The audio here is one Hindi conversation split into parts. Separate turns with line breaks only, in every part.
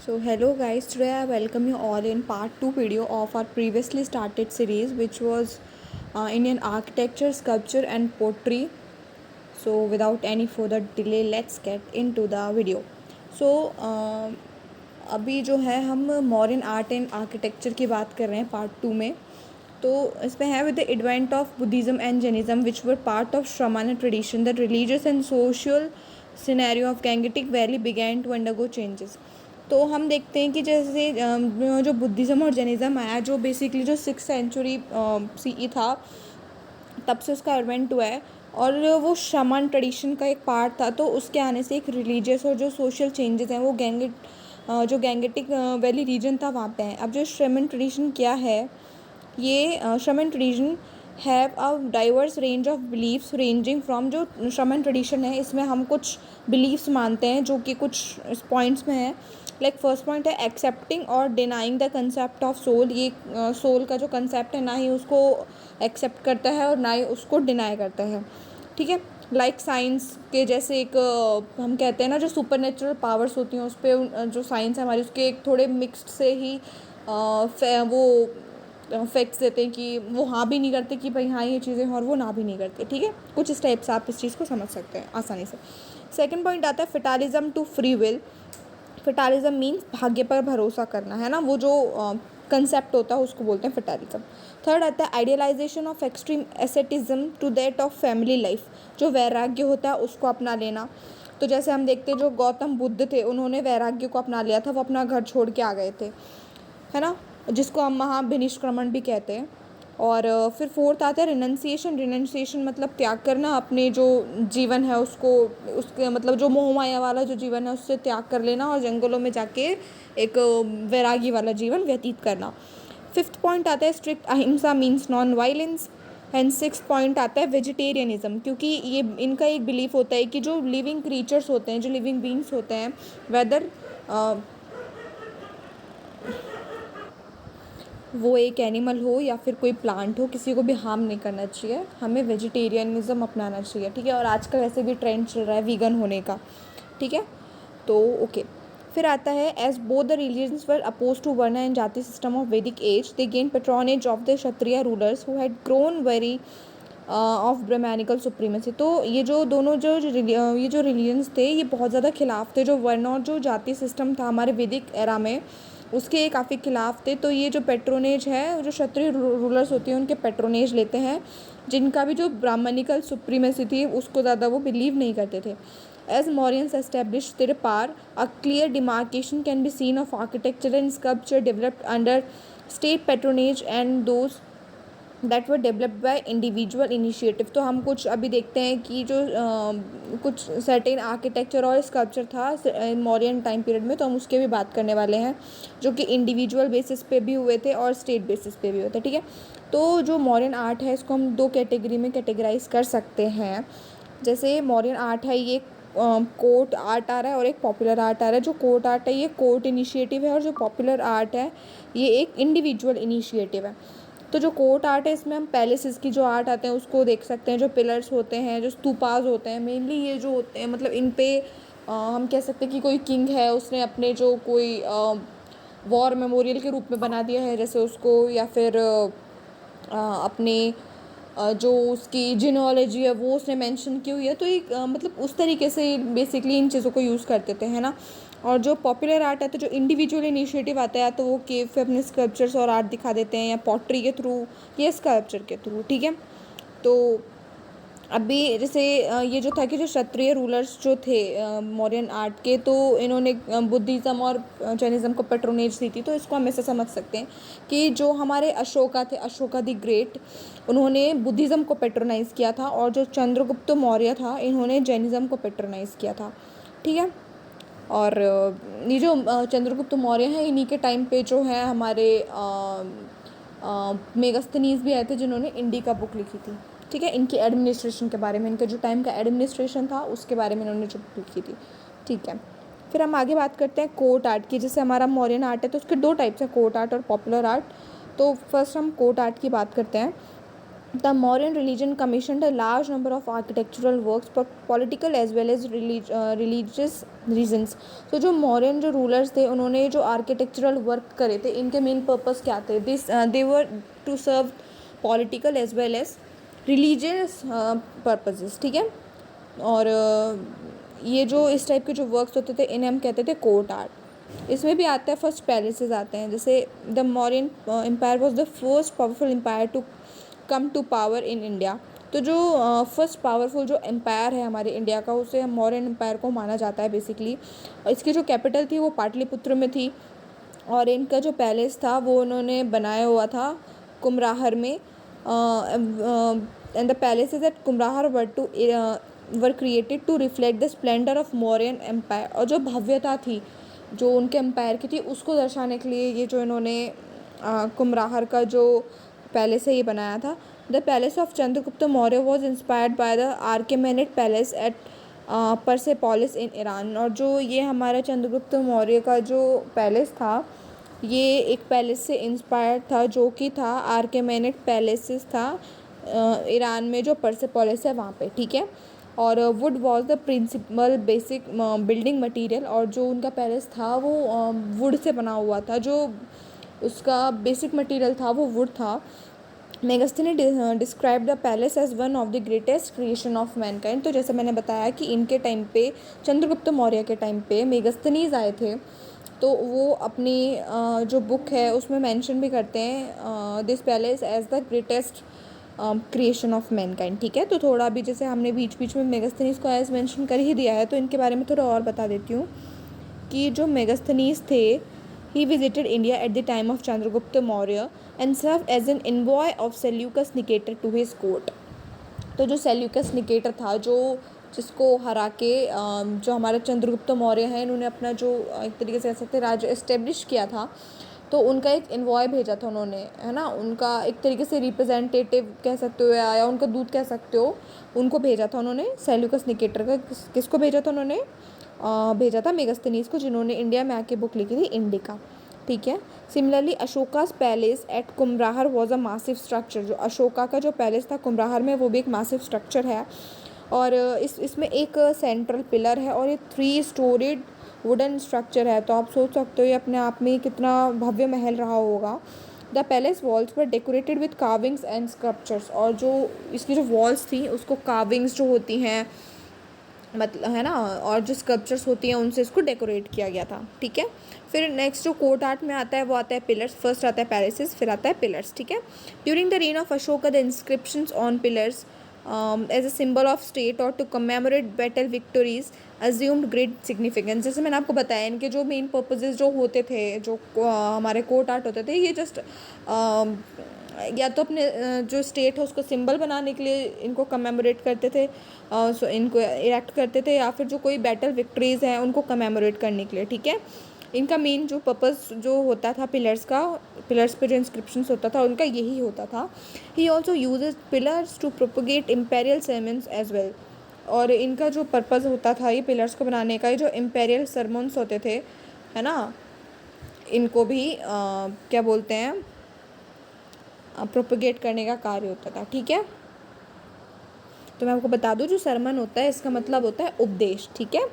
So hello guys, today I welcome you all in part 2 video of our previously started series which was Indian architecture, sculpture and pottery. So without any further delay let's get into the video. So अभी जो है हम मॉडर्न आर्ट एंड आर्किटेक्चर की बात कर रहे हैं पार्ट 2 में. तो इसमें है with the advent of Buddhism and Jainism which were part of Shramana tradition the religious and social scenario of Gangetic valley began to undergo changes. तो हम देखते हैं कि जैसे जो बुद्धिज़्म और जैनिज़्म आया जो बेसिकली जो 6th सेंचुरी CE था तब से उसका एडवेंट हुआ है और वो शमन ट्रेडिशन का एक पार्ट था. तो उसके आने से एक रिलीजियस और जो सोशल चेंजेस हैं वो जो गैंगेटिक वैली रीजन था वहाँ पे हैं. अब जो शमन ट्रेडिशन क्या है, ये shaman tradition have a diverse range of believes ranging from. जो शमन ट्रेडिशन है इसमें हम कुछ बिलीव्स मानते हैं जो कि कुछ पॉइंट्स में है. लाइक फर्स्ट पॉइंट है एक्सेप्टिंग और denying the concept of soul. ये सोल का जो कंसेप्ट है ना ही उसको एक्सेप्ट करता है और ना ही उसको डिनाई करता है. ठीक है, लाइक साइंस के जैसे एक हम कहते हैं ना जो सुपर नेचुरल पावर्स होती हैं उस पर जो साइंस है हमारी उसके एक थोड़े मिक्सड से ही वो फैक्ट्स देते हैं कि वो हाँ भी नहीं करते कि भाई हाँ ये चीज़ें हैं और वो ना भी नहीं करते. ठीक है, कुछ इस टाइप से आप इस चीज़ को समझ सकते हैं आसानी से. सेकेंड पॉइंट आता है फिटालिज्म टू फ्री विल. फिटालिज्म मीन्स भाग्य पर भरोसा करना, है ना, वो जो कंसेप्ट होता है उसको बोलते हैं फिटालिज्म. थर्ड आता है idealisation of extreme asceticism to that of family life. जो वैराग्य होता है उसको अपना लेना. तो जैसे हम देखते हैं जो गौतम बुद्ध थे उन्होंने वैराग्य को अपना लिया था, वो अपना घर छोड़ के आ गए थे, है ना, जिसको हम महाभिनिष्क्रमण भी कहते हैं. और फिर फोर्थ आता है रिनंसिएशन. रिनंसिएशन मतलब त्याग करना, अपने जो जीवन है उसको उसके मतलब जो मोह माया वाला जो जीवन है उससे त्याग कर लेना और जंगलों में जाके एक वैरागी वाला जीवन व्यतीत करना. फिफ्थ पॉइंट आता है स्ट्रिक्ट अहिंसा means non violence. And six point आता है वेजिटेरियनिज्म, क्योंकि ये इनका एक बिलीफ होता है कि जो लिविंग क्रीचर्स होते हैं, जो लिविंग बींग्स होते हैं, वेदर वो एक एनिमल हो या फिर कोई प्लांट हो, किसी को भी हार्म नहीं करना चाहिए. हमें वेजिटेरियनिज्म अपनाना चाहिए. ठीक है, और आजकल वैसे भी ट्रेंड चल रहा है वीगन होने का. ठीक है, तो ओके. फिर आता है as both the religions were oppose to varna and jati system of Vedic age they gain patronage of the Kshatriya rulers who had grown very of Brahmanical supremacy. तो ये जो दोनों ये जो रिलीजन्स थे ये बहुत ज़्यादा खिलाफ थे. जो वर्ण और जो जाति सिस्टम था हमारे वैदिक एरा में उसके काफ़ी खिलाफ थे. तो ये जो पेट्रोनेज है, जो क्षत्रिय रूलर्स होते हैं उनके पेट्रोनेज लेते हैं, जिनका भी जो ब्राह्मणिकल सुप्रीमेसी थी उसको ज़्यादा वो बिलीव नहीं करते थे. As Mauryans establish their power, a clear demarcation can be seen of architecture and sculpture developed under state patronage and those that were developed by individual initiative. तो हम कुछ अभी देखते हैं कि जो कुछ सर्टेन आर्किटेक्चर और स्कल्पचर था मॉडर्न टाइम पीरियड में, तो हम उसके भी बात करने वाले हैं जो कि इंडिविजुअल बेसिस पे भी हुए थे और स्टेट बेसिस पे भी हुए थे. ठीक है, तो जो मॉडर्न आर्ट है इसको हम दो कैटेगरी में कैटेगराइज कर सकते हैं. जैसे मॉडर्न आर्ट है ये कोर्ट आर्ट आ रहा है और एक पॉपुलर आर्ट आ रहा है. जो कोर्ट आर्ट है ये कोर्ट इनिशिएटिव है और जो पॉपुलर आर्ट है ये एक इंडिविजुअल इनिशिएटिव है. तो जो कोर्ट आर्ट है इसमें हम पैलेसेस की जो आर्ट आते हैं उसको देख सकते हैं. जो पिलर्स होते हैं, जो स्तूपाज होते हैं, मेनली ये जो होते हैं मतलब इन पे हम कह सकते हैं कि कोई किंग है उसने अपने जो कोई वॉर मेमोरियल के रूप में बना दिया है जैसे उसको, या फिर अपने जो उसकी जिनोलॉजी है वो उसने मेंशन की हुई है. तो एक मतलब उस तरीके से बेसिकली इन चीज़ों को यूज़ करते थे, है ना. और जो पॉपुलर आर्ट है तो जो इंडिविजुअल इनिशिएटिव आता है तो वो केव पे अपने स्कल्पचर्स और आर्ट दिखा देते हैं या पॉटरी के थ्रू या स्कल्पचर के थ्रू. ठीक है, तो अभी जैसे ये जो था कि जो क्षत्रिय रूलर्स जो थे मौर्यन आर्ट के, तो इन्होंने बुद्धिज़्म और जैनिज़्म को पेट्रोनेज दी थी. तो इसको हम ऐसे समझ सकते हैं कि जो हमारे अशोका थे, अशोका द ग्रेट, उन्होंने बुद्धिज़्म को पेट्रोनाइज़ किया था और जो चंद्रगुप्त मौर्य था इन्होंने जैनिज़्म को पेट्रोनाइज़ किया था. ठीक है, और ये जो चंद्रगुप्त मौर्य हैं इन्हीं के टाइम पे जो है हमारे मेगास्थनीज भी आए थे जिन्होंने इंडिका बुक लिखी थी. ठीक है, इनके एडमिनिस्ट्रेशन के बारे में, इनके जो टाइम का एडमिनिस्ट्रेशन था उसके बारे में इन्होंने जो बुक लिखी थी. ठीक है, फिर हम आगे बात करते हैं कोर्ट आर्ट की. जैसे हमारा मॉडर्न आर्ट है तो उसके दो टाइप्स हैं, कोर्ट आर्ट और पॉपुलर आर्ट. तो फर्स्ट हम कोर्ट आर्ट की बात करते हैं. The Mauryan religion commissioned a large number of architectural works for political as well as religious reasons. तो जो मौर्यन जो रूलर्स थे उन्होंने जो आर्किटेक्चरल वर्क करे थे, इनके मेन पर्पस क्या थे? They were to serve political as well as religious purposes, ठीक है। और ये जो इस टाइप के जो वर्क्स होते थे इन्हें हम कहते थे कोर्ट आर्ट। इसमें भी आता है फर्स्ट पैलेसेस आते हैं, जैसे the Mauryan empire was the first powerful empire to come to power in India. तो जो फर्स्ट पावरफुल जो एम्पायर है हमारे इंडिया का, उसे हम मौर्यन एम्पायर को माना जाता है बेसिकली। इसकी जो कैपिटल थी वो पाटलिपुत्र में थी, और इनका जो पैलेस था वो उन्होंने बनाया हुआ था कुम्हराहर में। And the palaces at Kumhrahar were created to reflect the splendour of Mauryan empire. और जो भव्यता थी जो उनके एम्पायर की थी उसको दर्शाने के लिए ये जो इन्होंने कुम्हराहर का जो पैलेस है ये बनाया था। The palace of Chandragupta Maurya was inspired by the Achaemenid palace at Persepolis in Iran. और जो ये हमारा चंद्रगुप्त मौर्य का जो पैलेस था ये एक पैलेस से इंस्पायर्ड था जो कि था आर्केमेनिड पैलेसेस था ईरान में, जो परसेपोलिस है वहाँ पे, ठीक है। और wood was the principal basic building material. और जो उनका पैलेस था वो वुड से बना हुआ था, जो उसका बेसिक मटेरियल था वो वुड था। Megasthenes describe the palace as one of the greatest creation of mankind. तो जैसे मैंने बताया कि इनके टाइम पे, चंद्रगुप्त मौर्य के टाइम पे मेगास्थनीज आए थे, तो वो अपनी जो बुक है उसमें मेंशन भी करते हैं this palace as the greatest creation of mankind, ठीक है। तो थोड़ा भी जैसे हमने बीच बीच में मेगास्थनीज को एज मेंशन कर ही दिया है, तो इनके बारे में थोड़ा और बता देती हूँ कि जो मेगास्थनीज थे, he visited India at the time of Chandragupta Maurya and served as an envoy of Seleucus Nicator to his court। तो जो सेल्यूकस निकेटर था, जो जिसको हरा के जो हमारा चंद्रगुप्त मौर्य है, इन्होंने अपना जो एक तरीके से कह सकते हैं राज्य एस्टेब्लिश किया था, तो उनका एक इन्वॉय भेजा था उन्होंने, है ना। उनका एक तरीके से रिप्रेजेंटेटिव कह सकते हो या उनका दूत कह सकते हो, उनको भेजा था उन्होंने सेल्यूकस निकेटर का। किसको भेजा था उन्होंने? भेजा था मेगास्थनीज को, जिन्होंने इंडिया में आके बुक लिखी थी इंडिका, ठीक है। Similarly Ashoka's palace at Kumhrahar was a massive structure. जो अशोका का जो पैलेस था कुम्हराहर में वो भी एक मासिव स्ट्रक्चर है। और इसमें एक सेंट्रल पिलर है और ये 3 स्टोरीड वुडन स्ट्रक्चर है। तो आप सोच सकते हो ये अपने आप में कितना भव्य महल रहा होगा। द पैलेस वॉल्स पर decorated with carvings and sculptures. और जो इसकी जो वॉल्स थी उसको कार्विंग्स जो होती हैं, मतलब है ना, और जो स्कल्पचर्स होती हैं उनसे इसको डेकोरेट किया गया था, ठीक है। फिर नेक्स्ट जो कोर्ट आर्ट में आता है वो आता है पिलर्स। फर्स्ट आता है पैलेसेस, फिर आता है पिलर्स, ठीक है। During the reign of Ashoka the inscriptions on pillars as a symbol of state और to commemorate battle victories assumed great significance. जैसे मैंने आपको बताया इनके जो मेन पर्पजेज जो होते थे, जो हमारे कोर्ट आर्ट होते थे, ये जस्ट या तो अपने जो स्टेट है उसको सिंबल बनाने के लिए इनको कमेमोरेट करते थे, सो इनको इरेक्ट करते थे, या फिर जो कोई बैटल विक्ट्रीज़ हैं उनको कमेमोरेट करने के लिए, ठीक है। इनका मेन जो पर्पस जो होता था पिलर्स का, पिलर्स पे जो इंस्क्रिप्शंस होता था उनका यही होता था। He also uses pillars to propagate imperial sermons as well. और इनका जो पर्पस होता था ये पिलर्स को बनाने का, ये जो इम्पेरियल sermons होते थे, है ना, इनको भी क्या बोलते हैं, प्रोपोगेट करने का कार्य होता था, ठीक है। तो मैं आपको बता दूं जो सरमन होता है इसका मतलब होता है उपदेश, ठीक है।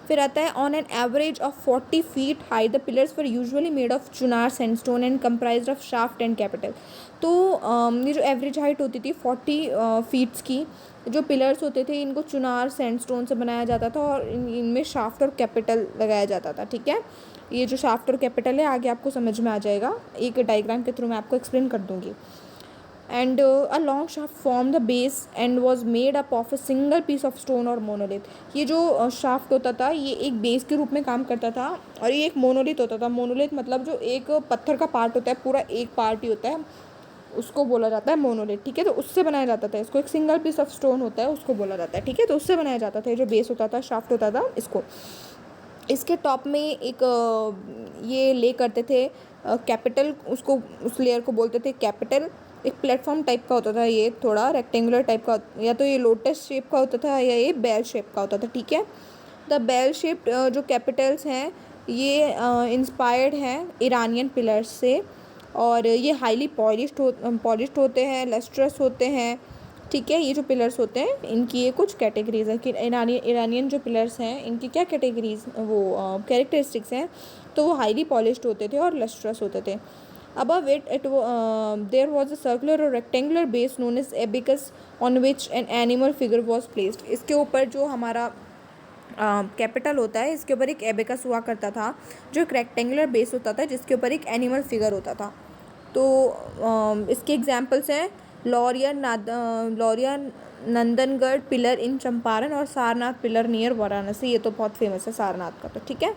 फिर आता है on an average of 40 feet high the pillars were usually made of Chunar sandstone and comprised of shaft and capital. तो ये जो एवरेज हाइट होती थी 40 फीट्स की, जो पिलर्स होते थे इनको चुनार सैंडस्टोन से बनाया जाता था और इनमें शाफ्ट और कैपिटल लगाया जाता था, ठीक है। ये जो शाफ्ट और कैपिटल है आगे आपको समझ में आ जाएगा, एक डायग्राम के थ्रू मैं आपको एक्सप्लेन कर दूँगी। And a long shaft formed the base and was made up of a single piece of stone or monolith। ये जो शाफ्ट होता था ये एक बेस के रूप में काम करता था और ये एक मोनोलिथ होता था। मोनोलिथ मतलब जो एक पत्थर का पार्ट होता है, पूरा एक पार्ट ही होता है, उसको बोला जाता है मोनोलिथ, ठीक है। तो उससे बनाया जाता था इसको, एक सिंगल पीस ऑफ स्टोन होता है उसको बोला जाता है, ठीक है। तो उससे बनाया जाता था, जो बेस होता था, शाफ्ट होता था इसको। इसके टॉप में एक ये ले करते थे कैपिटल, उसको उस लेयर को बोलते थे कैपिटल। एक प्लेटफॉर्म टाइप का होता था, ये थोड़ा रेक्टेंगुलर टाइप का, या तो ये लोटस शेप का होता था या ये बेल शेप का होता था, ठीक है। द बेल शेप्ड जो कैपिटल्स हैं ये इंस्पायर्ड हैं ईरानियन पिलर्स से। और ये हाईली पॉलिश्ड होते हैं, लस्ट्रस होते हैं, ठीक है। ये जो पिलर्स होते हैं इनकी ये कुछ कैटेगरीज है कि ईरानियन जो पिलर्स हैं इनकी क्या कैटेगरीज वो कैरेक्टरिस्टिक्स हैं। तो वो हाईली पॉलिश्ड होते थे और लस्ट्रस होते थे। Above it there was a circular और rectangular base known as abacus on which an animal figure was placed. इसके ऊपर जो हमारा कैपिटल होता है इसके ऊपर एक एबेकस हुआ करता था, जो एक रेक्टेंगुलर बेस होता था जिसके ऊपर एक एनिमल फिगर होता था। तो इसके एग्जांपल्स हैं लौरिया नंदनगढ़ पिलर इन चंपारण और सारनाथ पिलर नियर वाराणसी। ये तो बहुत फेमस है सारनाथ का, तो ठीक है।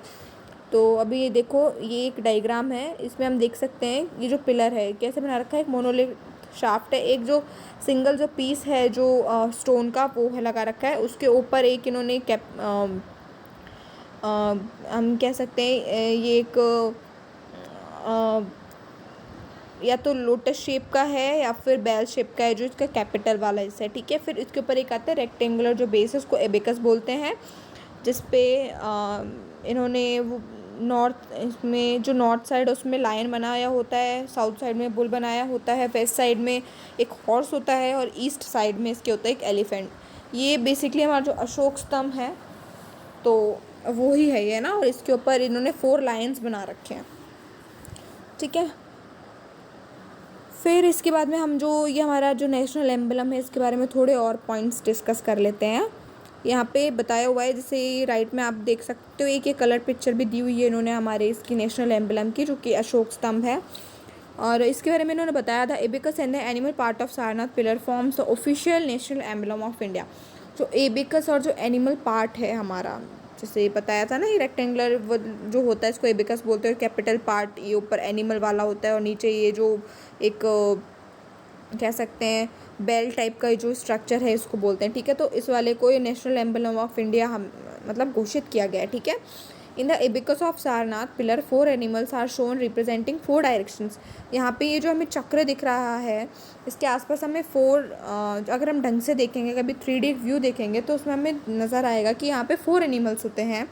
तो अभी ये देखो, ये एक डायग्राम है, इसमें हम देख सकते हैं ये जो पिलर है कैसे बना रखा है। एक मोनोलिथ शाफ्ट है, एक जो सिंगल जो पीस है जो स्टोन का वो है लगा रखा है, उसके ऊपर एक इन्होंने हम कह सकते हैं ये एक या तो लोटस शेप का है या फिर बेल शेप का है जो इसका कैपिटल वाला हिस्सा है, ठीक है। फिर इसके ऊपर एक आता है रेक्टेंगुलर जो बेस है, उसको एबेकस बोलते हैं, जिस पे इन्होंने वो नॉर्थ इसमें जो नॉर्थ साइड है उसमें लायन बनाया होता है, साउथ साइड में बुल बनाया होता है, वेस्ट साइड में एक हॉर्स होता है और ईस्ट साइड में इसके होता है एक एलिफेंट। ये बेसिकली हमारा जो अशोक स्तंभ है तो वो ही है ये ना, और इसके ऊपर इन्होंने 4 लायंस बना रखे हैं, ठीक है। फिर इसके बाद में हम जो ये हमारा जो नेशनल एम्बलम है इसके बारे में थोड़े और पॉइंट्स डिस्कस कर लेते हैं। यहाँ पे बताया हुआ है, जैसे राइट में आप देख सकते हो एक ये कलर पिक्चर भी दी हुई है इन्होंने हमारे इसकी नेशनल एम्बलम की, जो कि अशोक स्तंभ है। और इसके बारे में इन्होंने बताया था abacus and the animal part of Sarnath pillar forms the official national emblem of India. जो एबेकस और जो एनिमल पार्ट है हमारा, जैसे बताया था ना, ये रेक्टेंगुलर जो होता है इसको एबेकस बोलते हैं, कैपिटल पार्ट ये ऊपर एनिमल वाला होता है और नीचे ये जो एक कह सकते हैं बेल टाइप का जो स्ट्रक्चर है इसको बोलते हैं, ठीक है। तो इस वाले को ये नेशनल एम्बलम ऑफ इंडिया हम मतलब घोषित किया गया है, ठीक है। In the abacus of Sarnath pillar 4 animals are shown representing 4 directions. यहाँ पे ये जो हमें चक्र दिख रहा है इसके आसपास हमें 4 अगर हम ढंग से देखेंगे, कभी 3D व्यू देखेंगे तो उसमें हमें नज़र आएगा कि यहाँ पे 4 एनिमल्स होते हैं,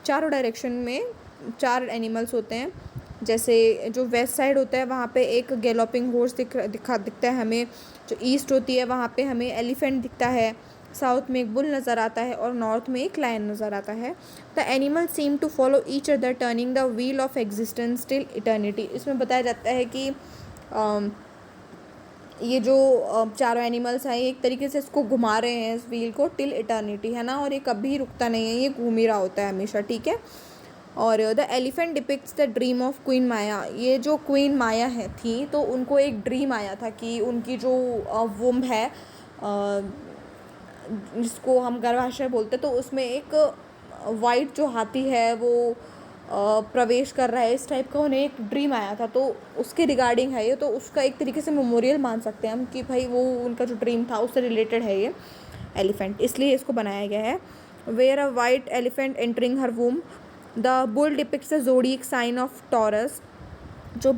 चारों डायरेक्शन में 4 एनिमल्स होते हैं। जैसे जो वेस्ट साइड होता है वहाँ पे एक गैलोपिंग हॉर्स दिखता है हमें, जो ईस्ट होती है वहाँ पे हमें एलिफेंट दिखता है, साउथ में एक बुल नज़र आता है और नॉर्थ में एक लायन नज़र आता है। The animal seem to follow each other turning the wheel of existence till eternity. इसमें बताया जाता है कि ये जो चारों एनिमल्स हैं एक तरीके से इसको घुमा रहे हैं इस व्हील को टिल इटर्निटी, है ना, और ये कभी रुकता नहीं है, ये घूम ही रहा होता है हमेशा, ठीक है। और the elephant depicts the dream of queen Maya. ये जो क्वीन माया है थी तो उनको एक ड्रीम आया था कि उनकी जो वुम्ब है जिसको हम गर्भाशय बोलते हैं, तो उसमें एक वाइट जो हाथी है वो प्रवेश कर रहा है, इस टाइप का उन्हें एक ड्रीम आया था। तो उसके रिगार्डिंग है ये, तो उसका एक तरीके से मेमोरियल मान सकते हैं हम कि भाई वो उनका जो ड्रीम था उससे रिलेटेड है ये एलिफेंट, इसलिए इसको बनाया गया है। Where a white elephant entering her womb, the bull depicts the zodiac sign of Taurus. जो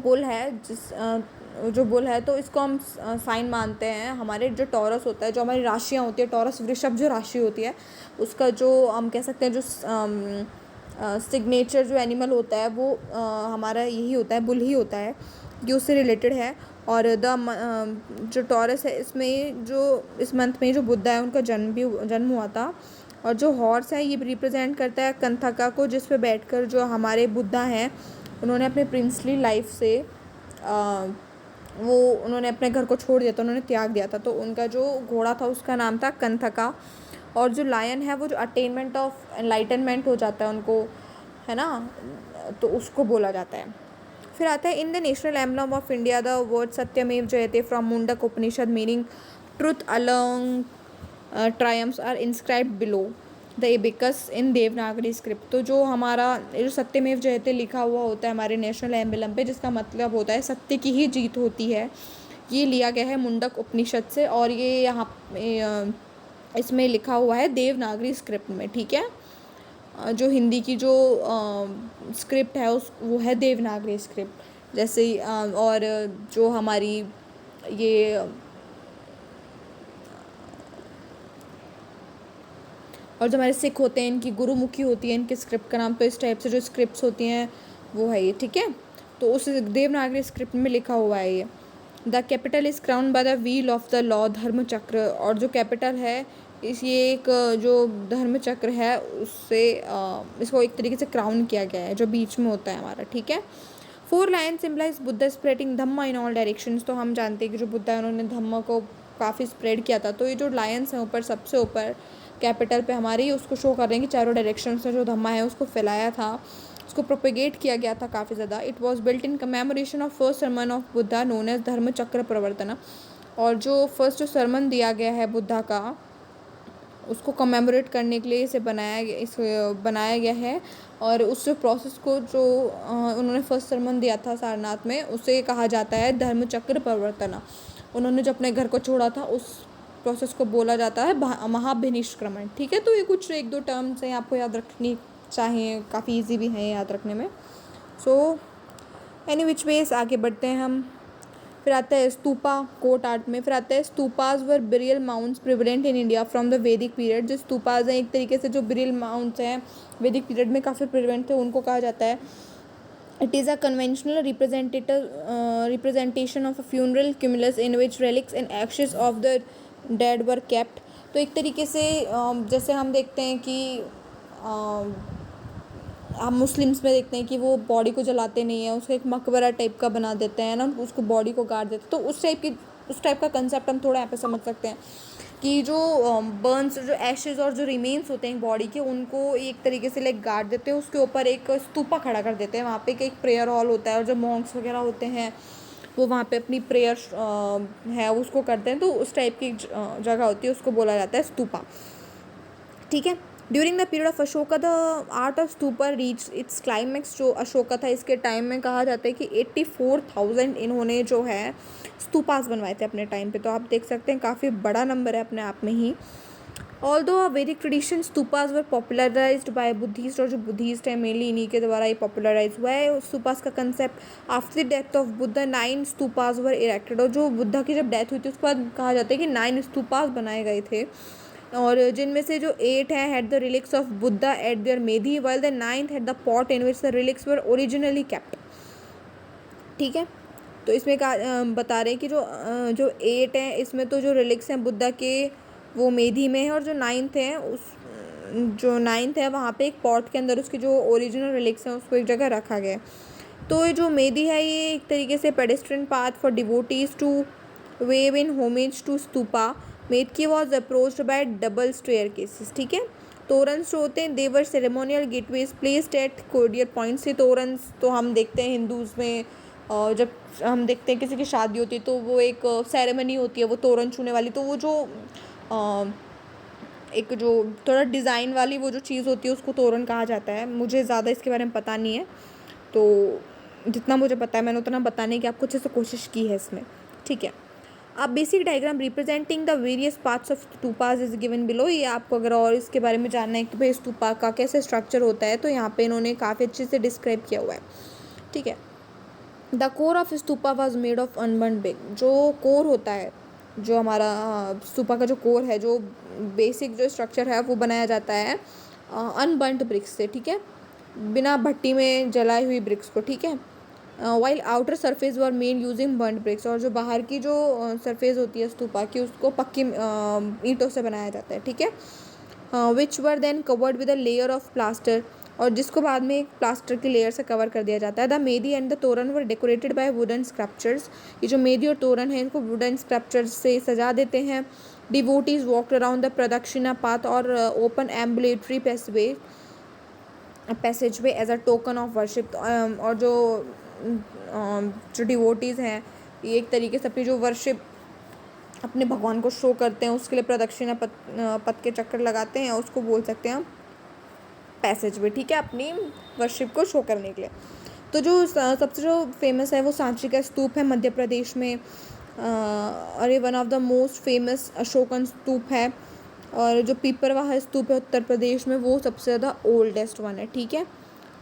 बुल है तो इसको हम साइन मानते हैं, हमारे जो टॉरस होता है, जो हमारी राशियाँ होती है, टॉरस वृषभ जो राशि होती है उसका जो हम कह सकते हैं जो सिग्नेचर जो एनिमल होता है वो हमारा यही होता है, बुल ही होता है, ये उससे रिलेटेड है। और जो टॉरस है इसमें जो इस मंथ में जो बुद्धा है उनका जन्म हुआ था। और जो हॉर्स है ये रिप्रेजेंट करता है कंथका को, जिस पे बैठकर जो हमारे बुद्धा हैं उन्होंने अपने प्रिंसली लाइफ से वो उन्होंने अपने घर को छोड़ दिया था, उन्होंने त्याग दिया था, तो उनका जो घोड़ा था उसका नाम था कंथका। और जो लायन है वो जो अटेनमेंट ऑफ एनलाइटनमेंट हो जाता है उनको, है ना, तो उसको बोला जाता है। फिर आता है in the national emblem of India the word Satyameva Jayate from Mundaka Upanishad meaning truth along triumphs are inscribed below the abacus in Devanagari script. तो जो हमारा जो सत्यमेव जयते लिखा हुआ होता है हमारे नेशनल एम्बलम पे, जिसका मतलब होता है सत्य की ही जीत होती है, ये लिया गया है मुंडक उपनिषद से, और ये यहाँ इसमें लिखा हुआ है देवनागरी स्क्रिप्ट में, ठीक है। जो हिंदी की जो स्क्रिप्ट है वो है देवनागरी स्क्रिप्ट जैसे और जो हमारी ये और जो हमारे सिख होते हैं इनकी गुरुमुखी होती है इनकी स्क्रिप्ट का नाम, तो इस टाइप से जो स्क्रिप्ट्स होती हैं वो है ये, ठीक है। तो उस देवनागरी स्क्रिप्ट में लिखा हुआ है ये। The capital is crown by the wheel of the law, धर्म चक्र, और जो कैपिटल है इस ये एक जो धर्म चक्र है उससे इसको एक तरीके से क्राउन किया गया है जो बीच में होता है हमारा, ठीक है। 4 lion symbolize Buddha spreading dhamma in all directions. तो हम जानते हैं कि जो बुद्धा है उन्होंने धम्मा को काफ़ी स्प्रेड किया था। तो ये जो लायंस हैं ऊपर, सबसे ऊपर कैपिटल पे हमारी, उसको शो कर रहे हैं कि चारों डायरेक्शन से जो धम्मा है उसको फैलाया था, उसको प्रोपेगेट किया गया था काफ़ी ज़्यादा। It was built in commemoration of first sermon of Buddha known as Dharma Chakra प्रवर्तना। और जो फर्स्ट जो सरमन दिया गया है बुद्धा का, उसको कमेमोरेट करने के लिए इसे बनाया गया है। और उस प्रोसेस को जो उन्होंने फर्स्ट सरमन दिया था सारनाथ में, उसे कहा जाता है धर्म चक्र प्रवर्तना। उन्होंने जो अपने घर को छोड़ा था उस प्रोसेस को बोला जाता है महाभिनिष्क्रमण, ठीक है। तो ये कुछ 1-2 टर्म्स हैं, आपको याद रखनी चाहिए, काफ़ी इजी भी हैं याद रखने में। सो एनी विच वेज आगे बढ़ते हैं हम। फिर आता है स्तूपा कोट आर्ट में। फिर आता है stupas were burial mounds prevalent in India from the Vedic period. जो स्तूपाज हैं एक तरीके से जो बिरियल माउंट्स हैं वैदिक पीरियड में काफ़ी प्रिवेंट थे, उनको कहा जाता है it is a conventional representation of a funeral cumulus in which relics and Ashes of the dead were kept. तो एक तरीके से जैसे हम देखते हैं कि हम मुस्लिम्स में देखते हैं कि वो बॉडी को जलाते नहीं हैं, उसको एक मकबरा टाइप का बना देते हैं ना, उसको बॉडी को गाड़ देते हैं। तो उस टाइप का कंसेप्ट हम थोड़ा यहाँ पे समझ सकते हैं कि जो बर्न्स, जो एशेज और जो रिमेन्स होते हैं बॉडी के, उनको एक तरीके से लाइक गाड़ देते हैं, उसके ऊपर एक स्तूपा खड़ा कर देते हैं। वहाँ पे एक प्रेयर हॉल होता है और जो मॉन्क्स वगैरह होते हैं वो वहाँ पे अपनी प्रेयर है उसको करते हैं। तो उस टाइप की जगह होती है, उसको बोला जाता है स्तूपा, ठीक है। During the period of Ashoka the art of stupa reach its climax. जो अशोका था इसके टाइम में कहा जाता है कि 84,000 इन्होंने जो है स्तूपास बनवाए थे अपने टाइम पे। तो आप देख सकते हैं काफ़ी बड़ा नंबर है अपने आप में ही। ऑल्दो अ वैदिक ट्रेडिशन स्तूपास वर पॉपुलराइज्ड बाय बुद्धिस्ट, और जो बुद्धिस्ट है मेनली इन्हीं के द्वारा ये पॉपुलराइज हुआ है स्तूपास का concept. After the death of Buddha 9 stupas were erected. और जो बुद्धा की जब डेथ हुई थी उसके बाद कहा जाता है कि 9 स्तूपास बनाए गए थे, और जिनमें से जो 8 हैं had the relics of Buddha eight there Medhi, while the 9th had the pot in which the relics were originally kept, ठीक है। तो इसमें बता रहे हैं कि जो 8 हैं इसमें तो जो रिलिक्स हैं बुद्धा के वो मेधी में है, और जो 9th है जो 9th है वहाँ पे एक पॉट के अंदर उसकी जो ओरिजिनल रिलिक्स हैं उसको एक जगह रखा गया है। तो ये जो मेधी है ये एक तरीके से pedestrian path for devotees to wave in homage to stupa. मेदकी was approached by double staircases, ठीक है। तोरन्स जो होते हैं they were ceremonial gateways placed at cardinal points. से तोरन्स तो हम देखते हैं हिंदूज़ में, जब हम देखते हैं किसी की शादी होती है तो वो एक सेरेमनी होती है वो तोरन छूने वाली। तो वो जो एक जो थोड़ा डिज़ाइन वाली वो जो चीज़ होती है उसको तोरन कहा जाता है। मुझे ज़्यादा इसके बारे में पता नहीं है, तो जितना मुझे पता है मैंने उतना बताने की आपको अच्छे से कोशिश की है इसमें, ठीक है। अब basic diagram representing the various parts of stupas is given below. ये आपको अगर और इसके बारे में जानना है कि भाई स्तूपा का कैसे स्ट्रक्चर होता है तो यहाँ पे इन्होंने काफ़ी अच्छे से डिस्क्राइब किया हुआ है, ठीक है। The core of stupa was made of unburn brick. जो कोर होता है, जो हमारा स्तूपा का जो कोर है, जो बेसिक जो स्ट्रक्चर है वो बनाया जाता है अनबर्नड ब्रिक्स से, ठीक है, बिना भट्टी में जलाई हुई ब्रिक्स को, ठीक है। While outer surface were made using burnt bricks. और जो बाहर की जो सरफेस होती है स्तूपा की उसको पक्की ईंटों से बनाया जाता है, ठीक है। Which were then covered with a layer of plaster, और जिसको बाद में एक प्लास्टर की लेयर से कवर कर दिया जाता है। द मेदी एंड द तोरण वर डेकोरेटेड बाय वुडन स्क्रप्चर्स। ये जो मेदी और तोरण है इनको वुडन स्क्रप्चर्स से सजा देते हैं। Devotees walked around the pradakshina path और open ambulatory passage way as a token of worship. और जो डिवोटीज़ हैं ये एक तरीके से अपनी जो वर्शिप अपने भगवान को शो करते हैं उसके लिए प्रदक्षिणा पथ के चक्कर लगाते हैं, उसको बोल सकते हैं हम पैसेज वे, ठीक है, अपनी वर्शिप को शो करने के लिए। तो जो सबसे जो फेमस है वो सांची का स्तूप है मध्य प्रदेश में, और ये one of the most famous Ashokan stupa है। और जो पीपरवाह स्तूप है उत्तर प्रदेश में वो सबसे ज़्यादा ओल्डेस्ट वन है, ठीक है।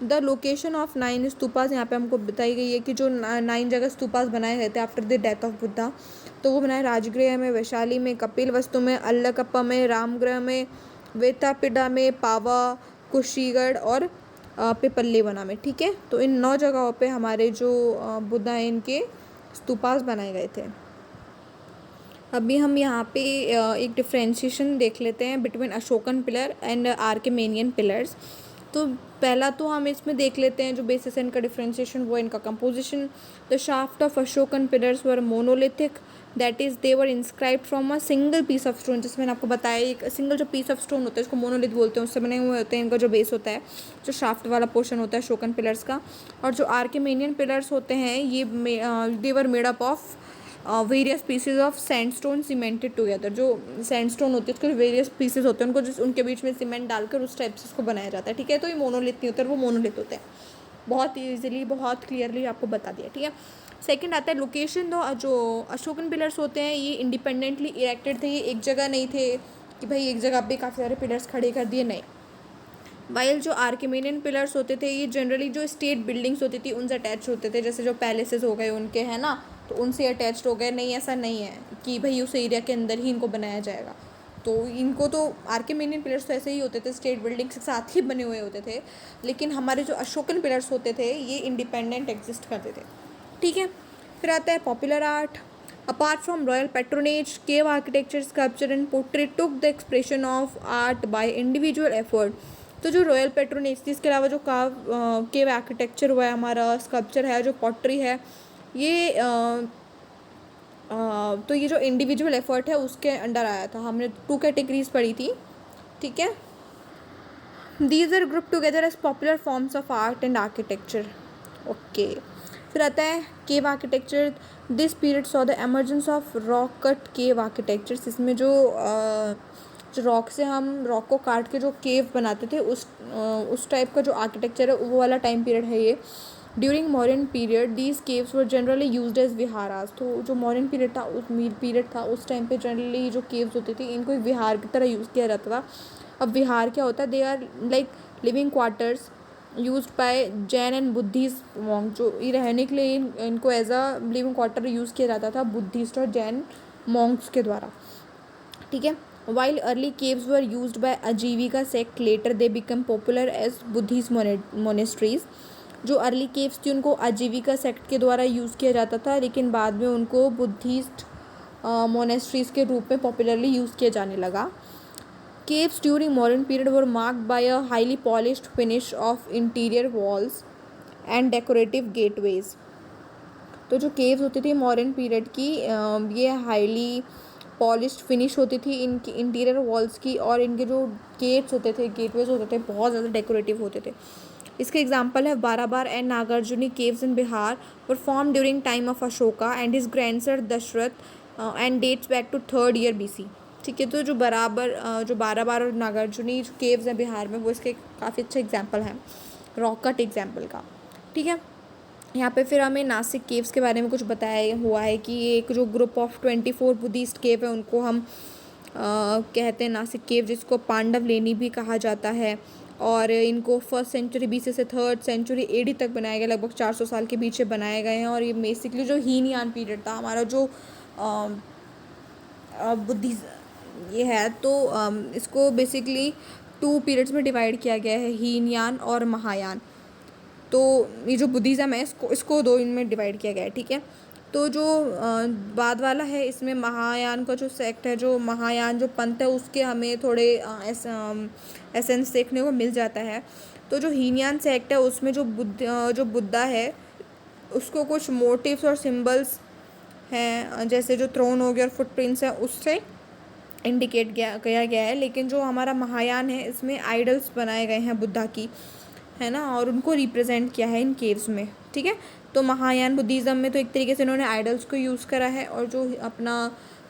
द लोकेशन ऑफ 9 स्तूपास यहाँ पे हमको बताई गई है कि जो 9 जगह स्तूपास बनाए गए थे after the death of Buddha, तो वो बनाए राजगृह में, वैशाली में, कपिल वस्तु में, अल्लकप्पा में, रामगृह में, वेतापिडा में, पावा, कुशीगढ़ और पे पल्लेवना में, ठीक है। तो इन 9 जगहों पे हमारे जो बुद्धा हैं इनके स्तूपास बनाए गए थे। अभी हम यहाँ पे एक डिफ्रेंशिएशन देख लेते हैं बिटवीन अशोकन पिलर एंड आर्किमेनियन पिलर्स। तो पहला तो हम इसमें देख लेते हैं जो बेसिस है इनका डिफ्रेंशिएशन, वो इनका composition. The shaft of Ashokan pillars were monolithic, that is they were inscribed from a single piece of stone. जिसमें मैंने आपको बताया एक सिंगल जो पीस ऑफ स्टोन होता है इसको मोनोलिथ बोलते हैं, उससे बने हुए होते हैं। इनका जो बेस होता है, जो शाफ्ट वाला पोर्शन होता है अशोकन पिलर्स का। और जो आर्किमेनियन पिलर्स होते हैं ये they were made up of various pieces of sandstone cemented together. जो सैंडस्टोन होती है उसके वेरियस पीसेज होते हैं, उनको जिस उनके बीच में सीमेंट डालकर उस टाइप से उसको बनाया जाता है, ठीक है। तो ये मोनोलिथ नहीं होता, वो मोनोलिथ होते हैं। बहुत ईजिली, बहुत क्लियरली आपको बता दिया, ठीक है। सेकंड आता है लोकेशन। जो अशोकन पिलर्स होते हैं ये इंडिपेंडेंटली इरेक्टेड थे, ये एक जगह नहीं थे कि भाई एक जगह पे काफ़ी सारे पिलर्स खड़े कर दिए, नहीं। वाइल जो आर्किमेनियन पिलर्स होते थे ये जनरली जो स्टेट बिल्डिंग्स होती थी उनसे अटैच होते थे, जैसे जो पैलेसेस हो गए उनके, है ना, तो उनसे अटैच्ड हो गए। नहीं, ऐसा नहीं है कि भाई उस एरिया के अंदर ही इनको बनाया जाएगा। तो इनको तो आर्किमेनियन पिलर्स तो ऐसे ही होते थे, स्टेट बिल्डिंग्स के साथ ही बने हुए होते थे। लेकिन हमारे जो अशोकन पिलर्स होते थे ये इंडिपेंडेंट एग्जिस्ट करते थे, ठीक है। फिर आता है popular art. Apart from royal patronage, cave architecture, sculpture and portrait took the expression of art by individual effort. तो जो रॉयल पैट्रोनेज थी इसके अलावा जो केव आर्किटेक्चर हुआ है हमारा, स्कल्पचर है, जो पॉटरी है, ये तो ये जो इंडिविजुअल एफर्ट है उसके अंडर आया था। हमने 2 कैटेगरीज पढ़ी थी, ठीक है। These are group together as popular forms of art and architecture, okay. फिर आता है cave architecture. This period saw the emergence of rock cut cave architectures. इसमें जो रॉक से हम रॉक को काट के जो केव बनाते थे उस टाइप का जो आर्किटेक्चर है वो वाला टाइम पीरियड है ये। During modern period these caves were generally used as viharas. तो जो मॉडर्न पीरियड था उस टाइम पे जनरली जो केव्स होती थी इनको एक विहार की तरह यूज़ किया जाता था। अब विहार क्या होता है, they are like living quarters used by Jain and Buddhist monk. जो ये रहने के लिए इनको as a living quarter use किया जाता था बुद्धिस्ट और जैन मॉन्क्स के द्वारा, ठीक है। While early caves were used by Ajivika sect, later they become popular as Buddhist monasteries. जो अर्ली केव्स थी उनको आजीविका सेक्ट के द्वारा यूज़ किया जाता था, लेकिन बाद में उनको बुद्धिस्ट मोनेस्ट्रीज के रूप में पॉपुलरली यूज़ किया जाने लगा। Caves during modern period were marked by a highly polished finish of interior walls and decorative gateways। तो जो caves होती थी मॉडर्न पीरियड की ये हाईली पॉलिश्ड फिनिश होती थी इनकी इंटीरियर वॉल्स की, और इनके जो गेट्स होते थे, गेटवेज होते थे, बहुत ज़्यादा डेकोरेटिव होते थे। इसके एग्जाम्पल है Barabar and Nagarjuni caves in Bihar were form during time of Ashoka and his grandson Dasharatha and dates back to 3rd year BC, ठीक है। तो जो बाराबार और नागार्जुनी जो केव्स हैं बिहार में वो इसके काफ़ी अच्छा एग्जाम्पल हैं रॉक कट एग्जाम्पल का, ठीक है। यहाँ पे फिर हमें नासिक केव्स के बारे में कुछ बताया हुआ है कि एक जो ग्रुप ऑफ 24 बुद्धिस्ट केव है उनको हम कहते हैं नासिक केव, जिसको पांडव लेनी भी कहा जाता है। और इनको 1st सेंचुरी BC से 3rd सेंचुरी AD तक बनाए गए, लगभग 400 साल के पीछे बनाए गए हैं। और ये बेसिकली जो हीनयान पीरियड था हमारा जो बुद्धि ये है, तो इसको बेसिकली 2 पीरियड्स में डिवाइड किया गया है, हीनयान और महायान। तो ये जो बुद्धिज़्म है इसको 2 इनमें डिवाइड किया गया है, ठीक है। तो जो बाद वाला है इसमें महायान का जो सेक्ट है, जो महायान जो पंथ है उसके हमें थोड़े एसेंस देखने को मिल जाता है। तो जो हीनयान सेक्ट है उसमें जो बुद्धा है उसको कुछ मोटिव्स और सिंबल्स हैं, जैसे जो थ्रोन हो गया और फुटप्रिंट्स हैं उससे इंडिकेट किया गया है। लेकिन जो हमारा महायान है इसमें आइडल्स बनाए गए हैं बुद्धा की, है ना, और उनको रिप्रेजेंट किया है इन केव्स में, ठीक है। तो महायान बुद्धिज़्म में तो एक तरीके से इन्होंने आइडल्स को यूज़ करा है, और जो अपना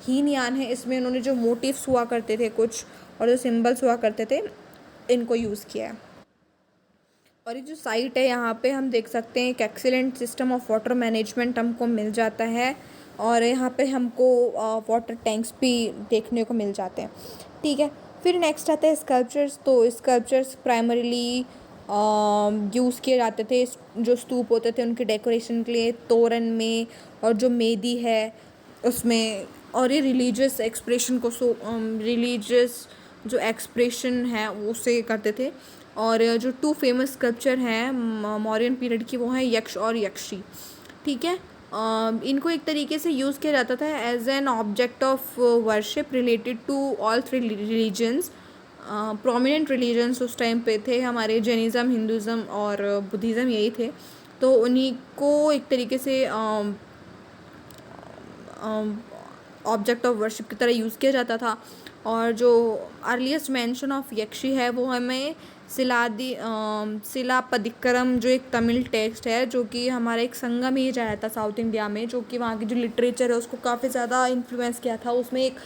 हीनयान है इसमें इन्होंने जो मोटिव्स हुआ करते थे कुछ और जो सिंबल्स हुआ करते थे इनको यूज़ किया है। और ये जो साइट है यहाँ पे हम देख सकते हैं एक excellent system of water management हमको मिल जाता है, और यहाँ पे हमको वाटर टैंक्स भी देखने को मिल जाते हैं, ठीक है। फिर नेक्स्ट आता है स्कल्पचर्स। तो स्कल्पचर्स प्राइमरीली यूज़ किए जाते थे जो स्तूप होते थे उनके डेकोरेशन के लिए, तोरण में और जो मेदी है उसमें। और ये रिलीजियस एक्सप्रेशन को रिलीजियस जो एक्सप्रेशन है उसे करते थे। और जो टू फेमस स्कल्पचर हैं मौर्यन पीरियड की, वो हैं यक्ष और यक्षी, ठीक है। इनको एक तरीके से यूज़ किया जाता था as an object of worship related to all three religions. Prominent religions उस टाइम पे थे हमारे, जैनिज़्म, हिंदुज़म और बुद्धिज़्म, यही थे। तो उन्हीं को एक तरीके से ऑब्जेक्ट ऑफ वर्शिप की तरह यूज़ किया जाता था। और जो अर्लीस्ट मेंशन ऑफ यक्षी है वो हमें सिलापदिक्करम, जो एक तमिल टेक्स्ट है, जो कि हमारा एक संगम ही जाया था साउथ इंडिया में, जो कि वहाँ की जो लिटरेचर है उसको काफ़ी ज़्यादा इन्फ्लुएंस किया था। उसमें एक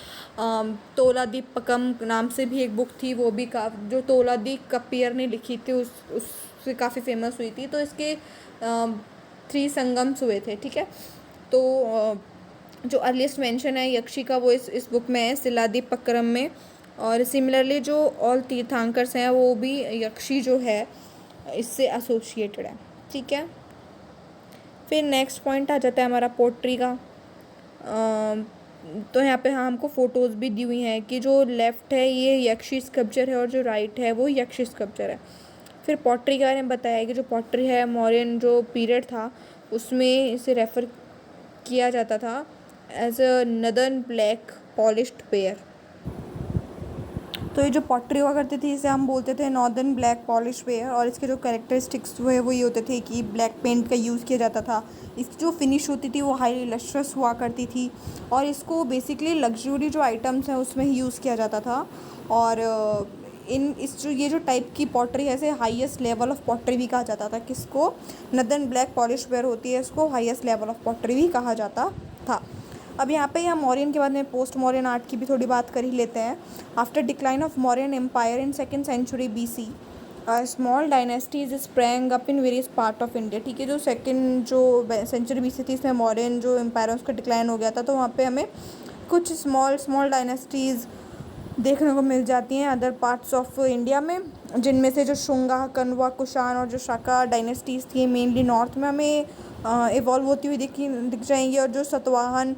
तोलादीपकम नाम से भी एक बुक थी, वो भी जो तोलादी कपियर ने लिखी थी, उससे काफ़ी फेमस हुई थी। तो इसके 3 संगम्स हुए थे, ठीक है। तो जो अर्लीस्ट मेंशन है यक्षी का वो इस बुक में है, शिलादीपक्रम में। और सिमिलरली जो ऑल तीर्थंकर्स हैं वो भी यक्षी जो है इससे एसोसिएटेड है, ठीक है। फिर नेक्स्ट पॉइंट आ जाता है हमारा पोट्री का। तो यहाँ पे हमको फ़ोटोज़ भी दी हुई हैं कि जो लेफ़्ट है ये यक्षी स्कल्पचर है और जो राइट है वो यक्षी स्कल्पचर है। फिर पॉटरी के बारे में बताया है कि जो पॉटरी है मौर्यन जो पीरियड था उसमें इसे रेफ़र किया जाता था as a northern black polished pair. तो ये जो पॉटरी हुआ करती थी इसे हम बोलते थे नॉर्दर्न ब्लैक पॉलिश वेयर। और इसके जो कैरेक्टरिस्टिक्स हुए वो ये होते थे कि ब्लैक पेंट का यूज़ किया जाता था, इसकी जो फिनिश होती थी वो हाईली लस्ट्रस हुआ करती थी, और इसको बेसिकली लग्जरी जो आइटम्स हैं उसमें ही यूज़ किया जाता था। और ये जो टाइप की पॉटरी है इसे हाईएस्ट लेवल ऑफ पॉटरी भी कहा जाता था। किसको? नदर्न ब्लैक पॉलिश वेयर होती है, इसको हाईएस्ट लेवल ऑफ पॉटरी भी कहा जाता था। अब यहाँ पे हम मौर्यन के बाद में पोस्ट मौर्यन आर्ट की भी थोड़ी बात कर ही लेते हैं। After decline of Mauryan empire in 2nd century BC, small dynasties sprang up in various part of India, ठीक है। जो सेंचुरी BC थी इसमें मौर्यन जो एम्पायर उसका डिक्लाइन हो गया था, तो वहाँ पे हमें कुछ स्मॉल डायनेस्टीज़ देखने को मिल जाती हैं अदर पार्ट्स ऑफ इंडिया में, जिनमें से जो शुंगा, कण्वा, कुषाण और जो शाका डायनेस्टीज़ थी मेनली नॉर्थ में हमें इवॉल्व होती हुई दिख जाएंगी। और जो सतवाहन,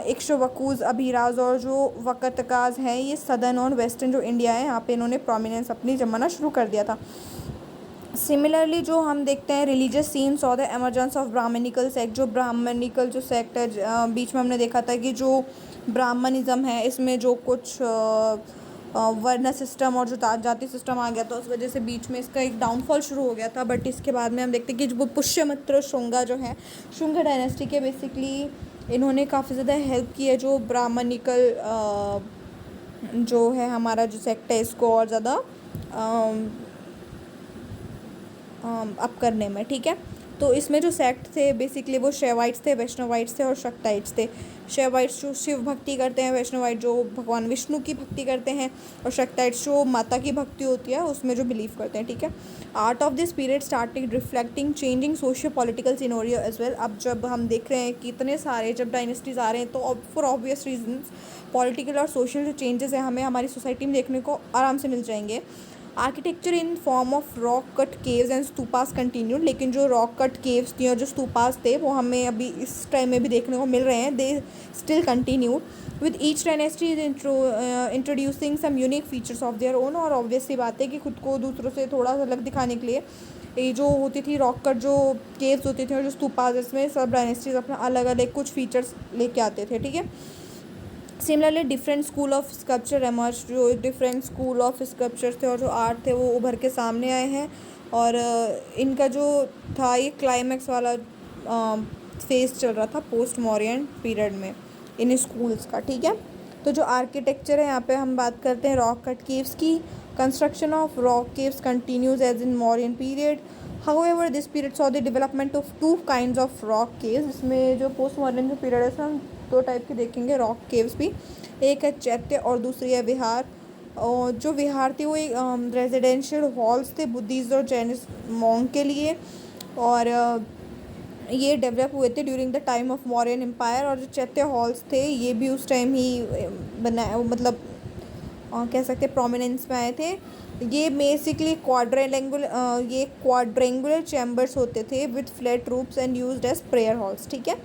इक्ष्वाकुज, अभिराज और जो वकतकाज हैं ये सदर्न और वेस्टर्न जो इंडिया है यहाँ पे इन्होंने प्रोमिनेंस अपनी जमाना शुरू कर दिया था। सिमिलरली जो हम देखते हैं रिलीजियस सीन्स और the emergence of Brahmanical sect, जो ब्राह्मणिकल जो सेक्ट है बीच में हमने देखा था कि जो ब्राह्मणिज़्म है इसमें जो कुछ वर्ण सिस्टम और जो जाति सिस्टम आ गया था उस वजह से बीच में इसका एक डाउनफॉल शुरू हो गया था। बट इसके बाद में हम देखते हैं कि जो पुष्यमित्र शुंगा जो है, शुंगा डायनेस्टी के बेसिकली इन्होंने काफ़ी ज़्यादा हेल्प की है जो ब्राह्मणिकल जो है हमारा जो सेक्ट है इसको और ज़्यादा अप करने में, ठीक है। तो इसमें जो सेक्ट थे बेसिकली वो शैवाइट्स थे, वैष्णवाइट्स थे और शक्ताइट्स थे। शैवाइट्स जो शिव भक्ति करते हैं, वैष्णवाइट जो भगवान विष्णु की भक्ति करते हैं, और शक्ताइट्स जो माता की भक्ति होती है उसमें जो बिलीव करते हैं, ठीक है। Art of this period started reflecting changing socio political scenario as well. अब जब हम देख रहे हैं कि इतने सारे जब डायनेस्टीज़ आ रहे हैं तो फॉर ऑब्वियस रीजंस पॉलिटिकल और सोशल जो चेंजेस हैं हमें हमारी सोसाइटी में देखने को आराम से मिल जाएंगे। Architecture in form of rock cut caves and stupas continued, लेकिन जो रॉक कट केव्स थी और जो स्तूपास थे वो हमें अभी इस टाइम में भी देखने को मिल रहे हैं। They still continued with each dynasty is introducing some unique features of their own. और ऑब्वियस सी बात है कि खुद को दूसरों से थोड़ा सा अलग दिखाने के लिए ये जो होती थी रॉक कट जो केव्स होती थी और जो स्तूपास, इसमें सब डायनेस्टीज अपना अलग अलग कुछ फीचर्स लेके आते थे, ठीक है। Similarly different school of sculpture emerge, जो डिफरेंट स्कूल ऑफ स्कल्पचर थे और जो आर्ट थे वो उभर के सामने आए हैं। और इनका जो था ये क्लाइमैक्स वाला फेज चल रहा था पोस्ट मौर्यन पीरियड में इन स्कूल्स का, ठीक है। तो जो आर्किटेक्चर है यहाँ पे हम बात करते हैं रॉक कट केव्स की। Construction of rock caves continues as in Mauryan period. However this period saw the development of 2 kinds of rock caves. इसमें जो पोस्ट मॉडर्न जो पीरियड है उसमें हम 2 टाइप के देखेंगे रॉक केव्स भी। एक है चैत्य और दूसरी है विहार। और जो विहार थे वो एक रेजिडेंशियल हॉल्स थे बुद्धिस्ट और जैनिस मॉन्क के लिए, और ये डेवलप हुए थे during the time of Mauryan empire. और जो चैत्य हॉल्स थे ये भी उस टाइम ही बनाए, मतलब कह सकते प्रोमिनेंस में आए थे। ये बेसिकली क्वाड्रेंगुलर चैम्बर्स होते थे with flat roofs and used as prayer halls, ठीक है।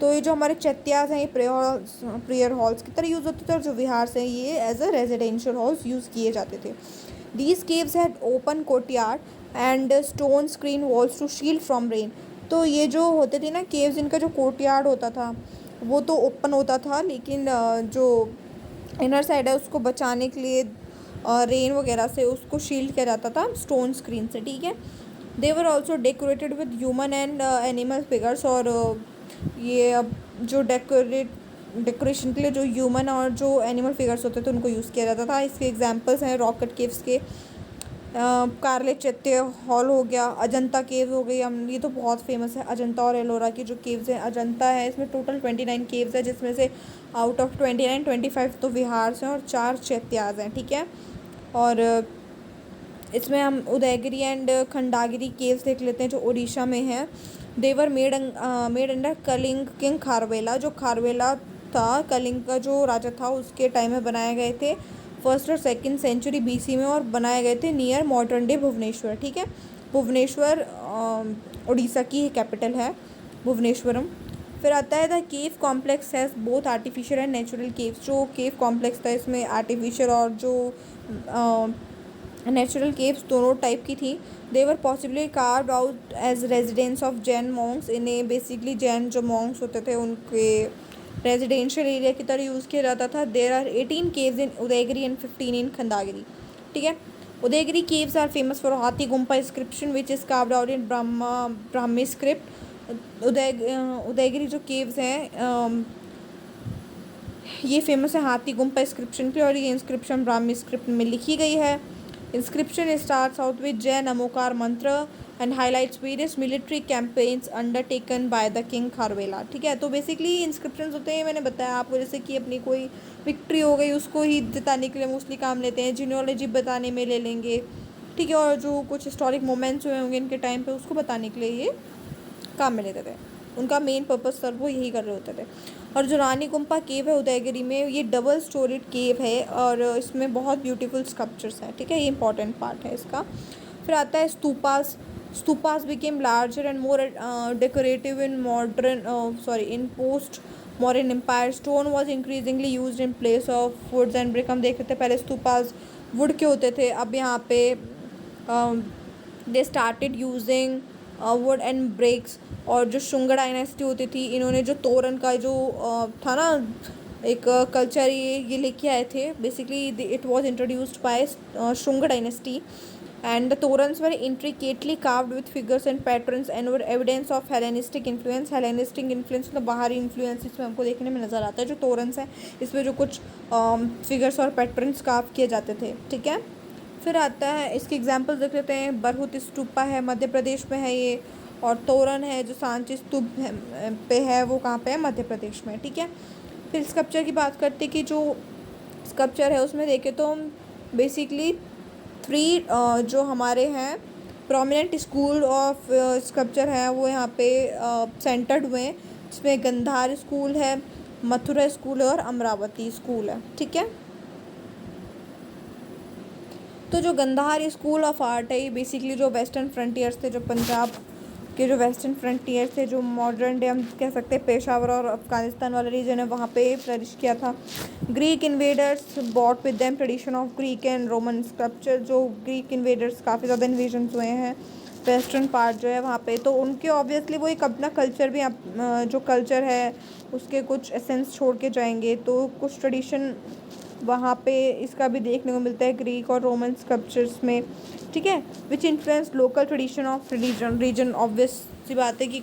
तो ये जो हमारे चैत्यास हैं ये प्रेयर हॉल्स की तरह यूज़ होते थे, और जो विहार से ये as a residential halls use किए जाते थे। These caves had open courtyard and stone screen walls to shield from rain. तो ये जो होते थे ना केव्स, इनका जो कोर्टयार्ड होता था वो तो ओपन होता था, लेकिन जो इनर साइड है उसको बचाने के लिए रेन वगैरह से उसको शील्ड किया जाता था स्टोन स्क्रीन से, ठीक है। They were also decorated with human and animal figures. और ये अब जो डेकोरेशन के लिए जो ह्यूमन और जो एनिमल फिगर्स होते थे उनको यूज़ किया जाता था। इसके एग्जांपल्स हैं रॉकेट केव्स के, कारले चैत्य हॉल हो गया, अजंता केव्स हो गई। हम ये तो बहुत फेमस है अजंता और एलोरा की जो केव्स हैं। अजंता है, इसमें टोटल 29 केव्स है, जिसमें से आउट ऑफ 29 25 तो विहार से और 4 चैत्याज हैं, ठीक है। और इसमें हम उदयगिरी एंड खंडागिरी केव्स देख लेते हैं जो उड़ीसा में है। They were made under Kalinga king Kharavela. जो खारवेला था, कलिंग का जो राजा था उसके टाइम में बनाए गए थे, 1st और 2nd सेंचुरी BC में, और बनाए गए थे नियर मॉडर्न डे भुवनेश्वर, ठीक है। भुवनेश्वर उड़ीसा की कैपिटल है, भुवनेश्वरम। फिर आता है the cave complex has both artificial and natural caves. जो केव कॉम्प्लेक्स था इसमें आर्टिफिशियल और जो नेचुरल केव्स दोनों टाइप की थी। They were possibly carved out as residence of Jain monks. इन्हें बेसिकली जैन जो मॉन्क्स होते थे उनके रेजिडेंशियल एरिया की तरह यूज़ किया जाता था। There are 18 caves in Udayagiri and 15 in Khandagiri, ठीक है। Udayagiri caves are famous for Hathi Gumpha inscription which is carved out in Brahmi script. Udayagiri जो केव्स हैं ये फेमस है हाथी गुम्पा इंस्क्रिप्शन के, और ये इंस्क्रिप्शन ब्राह्मी स्क्रिप्ट में लिखी गई है। Inscription starts out with Jain Namokar mantra and highlights various military campaigns undertaken by the king Kharavela, ठीक है। तो बेसिकली इंस्क्रिप्शन होते हैं, मैंने बताया आपको, जैसे कि अपनी कोई विक्ट्री हो गई उसको ही जताने के लिए मोस्टली काम लेते हैं, जीनियोलॉजी बताने में ले लेंगे, ठीक है। और जो कुछ हिस्टोरिक मोमेंट्स हुए होंगे इनके टाइम पे उसको बताने के लिए ये काम में लेते थे। उनका मेन पर्पस सर वो यही कर रहे होते थे। और जो रानी गुम्पा केव है उदयगिरी में, ये डबल स्टोरीड केव है और इसमें बहुत ब्यूटीफुल स्कल्पचर्स हैं, ठीक है। ये इंपॉर्टेंट पार्ट है इसका। फिर आता है stupas. Stupas became larger and more decorative in in post modern empire. Stone was increasingly use in place of woods and brick. हम देख रहे थे पहले स्तूपास वुड के होते थे, अब यहाँ पे they started using wood and bricks. और जो शुंग डायनेस्टी होती थी, इन्होंने जो तोरण का जो था ना एक कल्चर, ये लेके आए थे। Basically it was introduced by Shunga dynasty and the toranas were intricately carved with figures and patterns and were evidence of Hellenistic influence. Hellenistic influence मतलब बाहरी इन्फ्लुएंस इसमें हमको देखने में नज़र आता है। जो तोरन्स हैं इसमें जो कुछ फिगर्स और पैटर्न्स कार्व किए जाते थे, ठीक है। फिर आता है इसके एग्जाम्पल्स देख लेते हैं। बरहुत स्तूपा है, मध्य प्रदेश में है ये। और तोरण है जो सांची स्तूप पे है, वो कहाँ पे है, मध्य प्रदेश में, ठीक है। फिर स्कल्पचर की बात करते कि जो स्कल्पचर है उसमें देखें तो हम बेसिकली 3 जो हमारे हैं प्रोमिनेंट स्कूल ऑफ स्कल्पचर है वो यहाँ पे सेंटर्ड हुए हैं, जिसमें गंधार स्कूल है, मथुरा स्कूल है और अमरावती स्कूल है, ठीक है। तो जो गंधार स्कूल ऑफ आर्ट है ये बेसिकली जो वेस्टर्न फ्रंटियर्स थे, जो पंजाब के जो वेस्टर्न फ्रंटियर थे, जो मॉडर्न डे हम कह सकते हैं पेशावर और अफगानिस्तान वाला रीजन है, वहाँ पे फ्लरिश किया था। Greek invaders bought with them tradition of Greek and Roman sculpture. जो ग्रीक इन्वेडर्स काफ़ी ज़्यादा इन्वेजन हुए हैं वेस्टर्न पार्ट जो है वहाँ पे, तो उनके ऑब्वियसली वो एक अपना कल्चर भी जो कल्चर है उसके कुछ एसेंस छोड़ के जाएंगे, तो कुछ ट्रेडिशन वहाँ पे इसका भी देखने को मिलता है ग्रीक और रोमन स्कल्पचर्स में, ठीक है। Which influence local tradition of region. Obvious सी बात है कि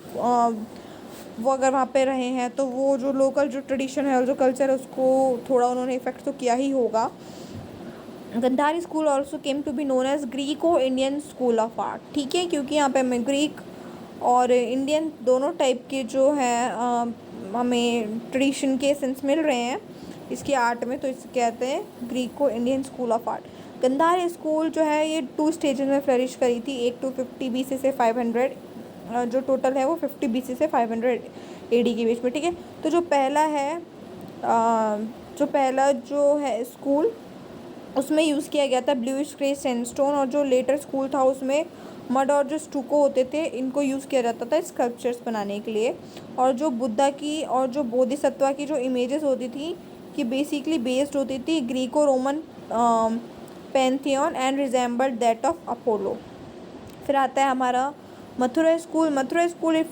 वो अगर वहाँ पे रहे हैं तो वो जो लोकल जो ट्रेडिशन है और जो कल्चर है उसको थोड़ा उन्होंने इफेक्ट तो किया ही होगा। Gandhari school also came to be known as Greco Indian school of art, ठीक है, क्योंकि यहाँ पे हमें ग्रीक और इंडियन दोनों टाइप के जो है हमें ट्रेडिशन के सेंस मिल रहे हैं इसकी आर्ट में, तो इसे कहते हैं Greco Indian school of art. Gandhara school जो है ये 2 स्टेजेस में फ्लरिश करी थी। एक 250 BC से 500 जो टोटल है वो 50 BC से 500 AD के बीच में, ठीक है। तो जो पहला जो है स्कूल उसमें यूज़ किया गया था ब्लूइश ग्रे सैंडस्टोन, और जो लेटर स्कूल था उसमें मड और जो स्टूको होते थे इनको यूज़ किया जाता था स्कल्पचर्स बनाने के लिए। और जो बुद्धा की और जो बोधिसत्वा की जो इमेजेस होती थी कि बेसिकली बेस्ड होती थी Greco Roman Pantheon and resembled that of Apollo. फिर आता है हमारा Mathura school. Mathura school is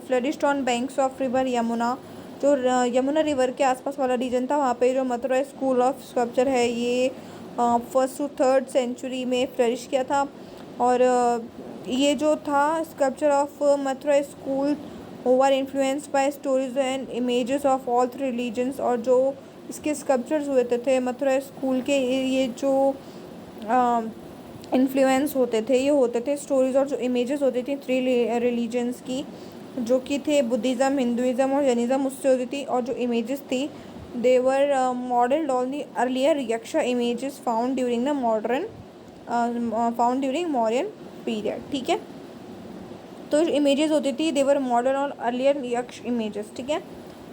flourished on banks of river Yamuna. जो यमुना रिवर के आसपास वाला रीजन था, वहाँ पे जो मथुरा स्कूल ऑफ स्कल्पचर है ये 1st to 3rd सेंचुरी में फ्लरिश किया था। और ये जो था sculpture of Mathura school over influenced by stories and images of all three religions. और जो इसके स्कल्पचर्स हुए थे मथुरा स्कूल के, ये जो इन्फ्लुएंस होते थे स्टोरीज और जो इमेजेस होती थी 3 रिलीजन्स की, जो कि थे बुद्धिज़्म, हिंदुइज़्म और जैनिज़्म, उससे होती थी। और जो इमेजेस थी they were modelled on the earlier yaksha images found during Mauryan period. ठीक है, तो जो इमेजेस होती थी they were model on earlier yaksha images. ठीक है,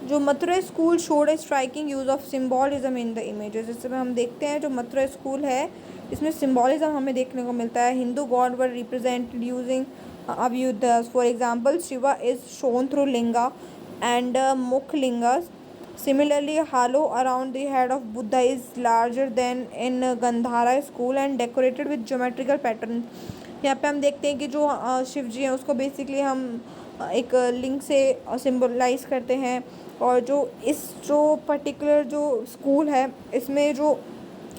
जो Mathura school showed a striking use of symbolism in the images. इसमें हम देखते हैं जो मथुरा स्कूल है इसमें सिम्बॉलिज्म हमें देखने को मिलता है। Hindu god were represented using ayudhas. For example Shiva is shown through linga and mukha lingas. Similarly, halo around the head of Buddha is larger than in Gandhara school and decorated with geometrical pattern। यहाँ पे हम देखते हैं कि जो शिव जी हैं उसको बेसिकली हम एक लिंग से सिम्बलाइज करते हैं। और जो पर्टिकुलर जो स्कूल है इसमें जो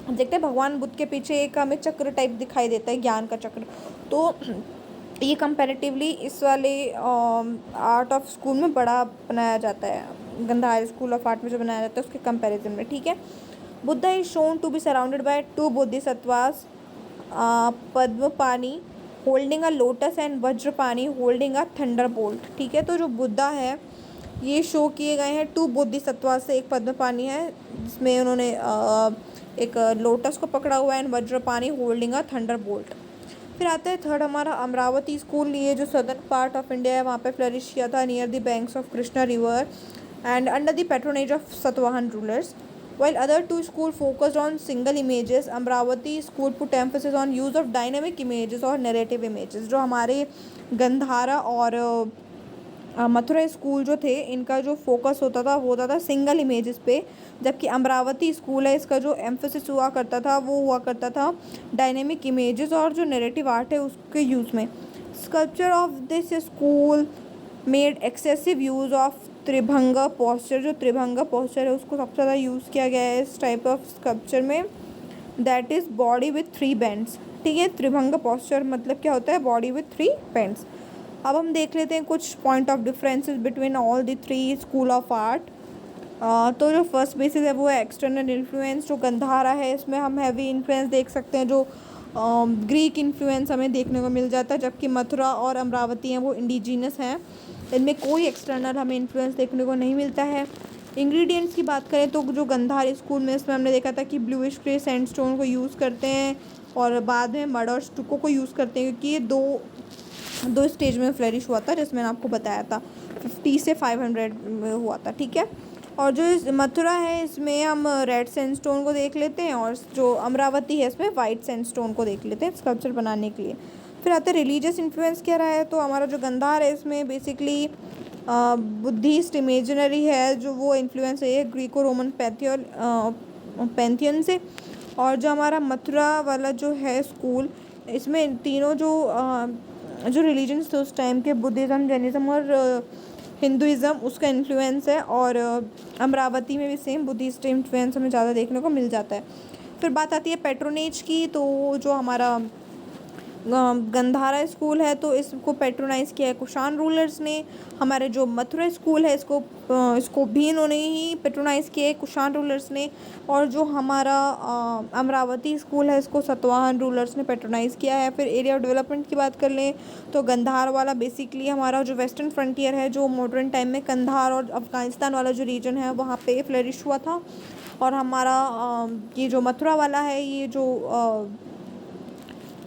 देखते हैं भगवान बुद्ध के पीछे एक हमें चक्र टाइप दिखाई देता है, ज्ञान का चक्र। तो ये कंपैरेटिवली इस वाले आर्ट ऑफ स्कूल में बड़ा बनाया जाता है, गंधार स्कूल ऑफ आर्ट में जो बनाया जाता है उसके कंपैरिजन में। ठीक है, Buddha is shown to be surrounded by 2 bodhisattvas, Padmapani holding a lotus and Vajrapani holding a thunderbolt. ठीक है, तो जो बुद्धा है ये शो किए गए हैं 2 बोधिसत्वा से। एक पद्मपानी है जिसमें उन्होंने एक लोटस को पकड़ा हुआ है and Vajrapani holding a Thunderbolt. फिर आता है 3rd हमारा अमरावती स्कूल। ये जो सदर्न पार्ट ऑफ इंडिया है वहाँ पे फ्लरिश किया था near the banks of Krishna river and under the patronage of Satavahan rulers. While other 2 schools focused on single images, Amravati school put emphasis on use of dynamic images और narrative images। जो हमारे गंधारा और मथुरा स्कूल जो थे इनका जो फोकस होता था सिंगल इमेजेस पे, जबकि अमरावती स्कूल है इसका जो एम्फोसिस हुआ करता था डायनेमिक इमेजेस और जो नैरेटिव आर्ट है उसके यूज़ में। Sculpture of this school made excessive use of Tribhanga posture. जो त्रिभंगा पोस्चर है उसको सबसे ज़्यादा यूज़ किया गया है इस टाइप ऑफ स्कल्पचर में, that is body with 3 bends. ठीक है, त्रिभंगा पोस्चर मतलब क्या होता है, बॉडी विथ 3 बेंड्स। अब हम देख लेते हैं कुछ point of differences between all the 3 school of art. तो जो फर्स्ट बेसिस है वो है एक्सटर्नल इन्फ्लुएंस। जो गंधारा है इसमें हम हैवी इन्फ्लुएंस देख सकते हैं, जो ग्रीक इन्फ्लुएंस हमें देखने को मिल जाता है, जबकि मथुरा और अमरावती हैं वो इंडिजीनस हैं, इनमें कोई एक्सटर्नल हमें इन्फ्लुएंस देखने को नहीं मिलता है। इंग्रेडिएंट्स की बात करें तो जो गंधार स्कूल में इसमें हमने देखा था कि ब्लूइश ग्रे सैंडस्टोन को यूज़ करते हैं और बाद में मड और स्टुको को यूज़ करते हैं, क्योंकि ये दो स्टेज में फ्लरिश हुआ था जिसमें मैंने आपको बताया था 50 से 500 में हुआ था। ठीक है, और जो मथुरा है इसमें हम रेड सैंडस्टोन को देख लेते हैं और जो अमरावती है इसमें वाइट सैंडस्टोन को देख लेते हैं स्कल्पचर बनाने के लिए। फिर आता है रिलीजियस इन्फ्लुएंस क्या रहा है, तो हमारा जो गंधार है इसमें बेसिकली बुद्धिस्ट इमेजिनरी है, जो वो इन्फ्लुएंस है ग्रीको रोमन पैंथियन से। और जो हमारा मथुरा वाला जो है स्कूल इसमें तीनों जो रिलीजन्स थे उस टाइम के, बुद्धिज़्म, जैनिज़्म और हिंदुइज़्म, उसका इन्फ्लुएंस है। और अमरावती में भी सेम बुद्धिस्ट इन्फ्लुएंस हमें ज़्यादा देखने को मिल जाता है। फिर बात आती है पैट्रोनेज की, तो जो हमारा गंधारा स्कूल है तो इसको पैट्रोनाइज़ किया है कुषाण रूलर्स ने। हमारे जो मथुरा स्कूल है इसको भी इन्होंने ही पैट्रोनाइज़ किया है कुषाण रूलर्स ने। और जो हमारा अमरावती स्कूल है इसको सातवाहन रूलर्स ने पैट्रोनाइज़ किया है। फिर एरिया ऑफ डेवलपमेंट की बात कर लें तो गंधार वाला बेसिकली हमारा जो वेस्टर्न फ्रंटियर है, जो मॉडर्न टाइम में कंधार और अफ़गानिस्तान वाला जो रीजन है वहाँ पे फ्लरिश हुआ था। और हमारा ये जो मथुरा वाला है ये जो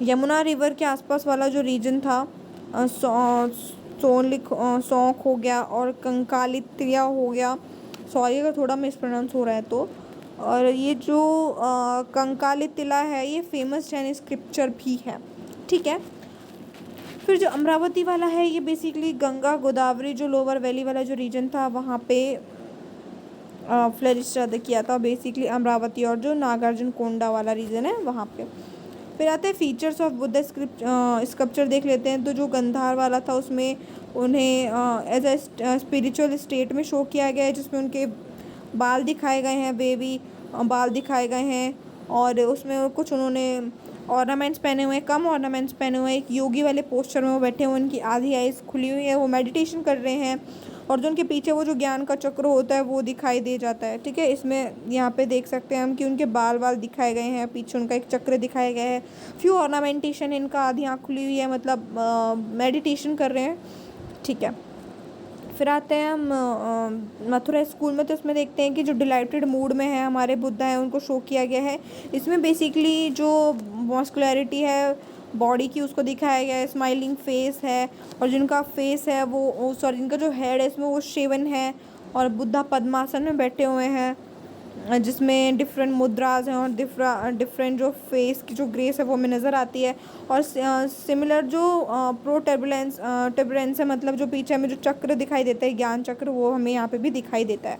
यमुना रिवर के आसपास वाला जो रीजन था, सौंख हो गया और कंकालित्रिया हो गया, सॉरी अगर थोड़ा मिसप्रोनाउंस हो रहा है तो। और ये जो कंकालितिला है ये फेमस जैन स्क्रिप्चर भी है। ठीक है, फिर जो अमरावती वाला है ये बेसिकली गंगा गोदावरी जो लोअर वैली वाला जो रीजन था वहाँ पे फ्लरिश ज़्यादा किया था बेसिकली अमरावती और जो नागार्जुन कोंडा वाला रीजन है वहाँ पे। फिर आते हैं फीचर्स ऑफ बुद्ध स्कल्पचर देख लेते हैं। तो जो गंधार वाला था उसमें उन्हें एज ए स्पिरिचुअल स्टेट में शो किया गया है, जिसमें उनके बाल दिखाए गए हैं, बेबी बाल दिखाए गए हैं, और उसमें कुछ उन्होंने ऑर्नामेंट्स पहने हुए हैं, कम ऑर्नामेंट्स पहने हुए हैं। एक योगी वाले पोस्चर में वो बैठे हुए, उनकी आधी आइज़ खुली हुई है, वो मेडिटेशन कर रहे हैं, और जो उनके पीछे वो जो ज्ञान का चक्र होता है वो दिखाई दे जाता है। ठीक है, इसमें यहाँ पे देख सकते हैं हम कि उनके बाल दिखाए गए हैं, पीछे उनका एक चक्र दिखाया गया है, फ्यू ऑर्नामेंटेशन, इनका आधी आँख खुली हुई है, मतलब मेडिटेशन कर रहे हैं। ठीक है, फिर आते हैं हम मथुरा स्कूल में। तो इसमें देखते हैं कि जो डिलाइटेड मूड में है हमारे बुद्धा हैं उनको शो किया गया है। इसमें बेसिकली जो मस्कुलैरिटी है बॉडी की उसको दिखाया गया है, स्माइलिंग फेस है, और जिनका फेस है वो सॉरी जिनका जो हेड है इसमें वो शेवन है, और बुद्धा पद्मासन में बैठे हुए हैं, जिसमें डिफरेंट मुद्राज हैं, और डिफरेंट जो फेस की जो ग्रेस है वो हमें नज़र आती है। और सिमिलर जो प्रो टर्बुलेंस है, मतलब जो पीछे हमें जो चक्र दिखाई देता है ज्ञान चक्र, वो हमें यहाँ पे भी दिखाई देता है।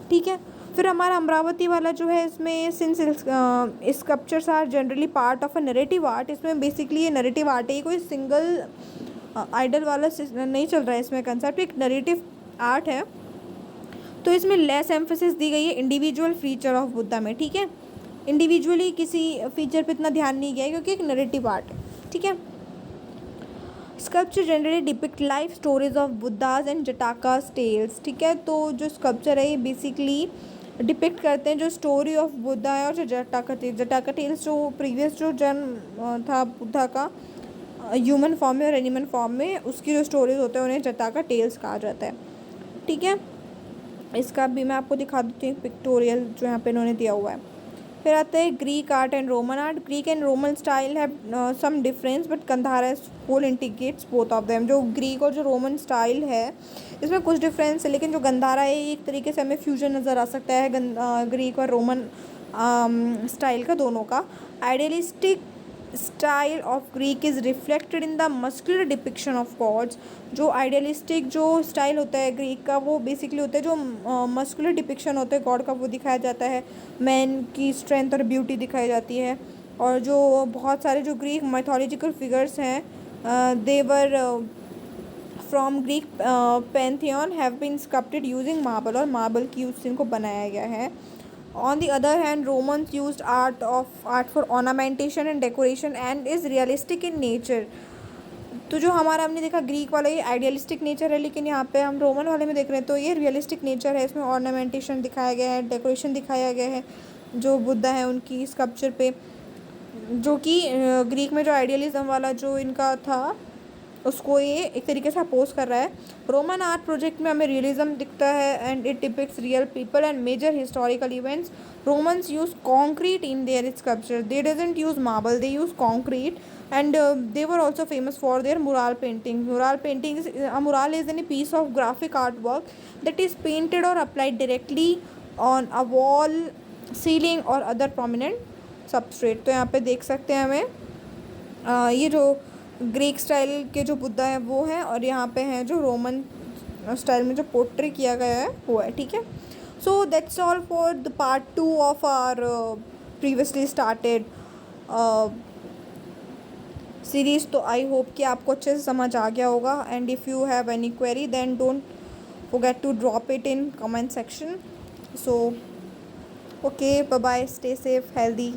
ठीक है, फिर हमारा अमरावती वाला जो है इसमें since sculptures are generally part of a narrative art, इसमें बेसिकली ये नरेटिव आर्ट है, ये कोई सिंगल आइडल वाला नहीं चल रहा है इसमें कंसेप्ट, एक नरेटिव आर्ट है। तो इसमें लेस एम्फेसिस दी गई है इंडिविजुअल फीचर ऑफ बुद्धा में। ठीक है, इंडिविजुअली किसी फीचर पे इतना ध्यान नहीं गया है क्योंकि एक नरेटिव आर्ट है। ठीक है, sculpture generally depict life stories of Buddhas and Jatakas tales. ठीक है, तो जो स्कल्पचर है ये बेसिकली डिपिक्ट करते हैं जो स्टोरी ऑफ बुद्धा है, और जो जटाका टेल्स जो प्रीवियस जो जन्म था बुद्धा का ह्यूमन फॉर्म में और एनिमल फॉर्म में, उसकी जो स्टोरीज होते हैं उन्हें जटाका टेल्स कहा जाता है। ठीक है, इसका भी मैं आपको दिखा देती हूँ पिक्टोरियल जो यहाँ पे इन्होंने दिया हुआ है। फिर आता है Greek art and Roman art. Greek and Roman style have some difference but Gandhara whole integrates both of them. जो ग्रीक और जो रोमन स्टाइल है इसमें कुछ डिफरेंस है, लेकिन जो गंधारा है एक तरीके से हमें फ्यूजन नज़र आ सकता है ग्रीक और रोमन स्टाइल का, दोनों का। Idealistic style of Greek is reflected in the muscular depiction of gods. जो आइडियलिस्टिक जो स्टाइल होता है ग्रीक का वो बेसिकली होता है जो मस्कुलर डिपिक्शन होता है गॉड का, वो दिखाया जाता है, मैन की स्ट्रेंथ और ब्यूटी दिखाई जाती है। और जो बहुत सारे जो ग्रीक माइथोलॉजिकल फिगर्स हैं they were from Greek pantheon have been sculpted using marble, और मार्बल की यूज से इनको बनाया गया है। On the other hand, Romans used art for ornamentation and decoration and is realistic in nature. तो जो हमारा हमने देखा ग्रीक वाला ये आइडियलिस्टिक नेचर है, लेकिन यहाँ पे हम रोमन वाले में देख रहे हैं तो ये रियलिस्टिक नेचर है। इसमें ऑर्नामेंटेशन दिखाया गया है, डेकोरेशन दिखाया गया है जो बुद्धा है उनकी स्कल्पचर पे, जो कि ग्रीक में जो आइडियलिज्म वाला जो इनका था उसको ये एक तरीके से अपोज कर रहा है। रोमन आर्ट प्रोजेक्ट में हमें रियलिज्म दिखता है and it depicts real people and major historical events. Romans use concrete in their sculpture, they doesn't use marble, they use concrete, and they were also famous for their mural painting. Mural is any piece of graphic artwork that is painted or applied directly on a wall, ceiling or other prominent substrate. तो यहाँ पे देख सकते हैं हमें ये जो ग्रीक स्टाइल के जो बुद्धा है वो है, और यहाँ पे हैं जो रोमन स्टाइल में जो पोर्ट्रे किया गया है वो है। ठीक है, so that's all for the part 2 of our previously started series. तो आई होप कि आपको अच्छे से समझ आ गया होगा, and if you have any query then don't forget to drop it in comment section. So okay, bye bye, stay safe, healthy.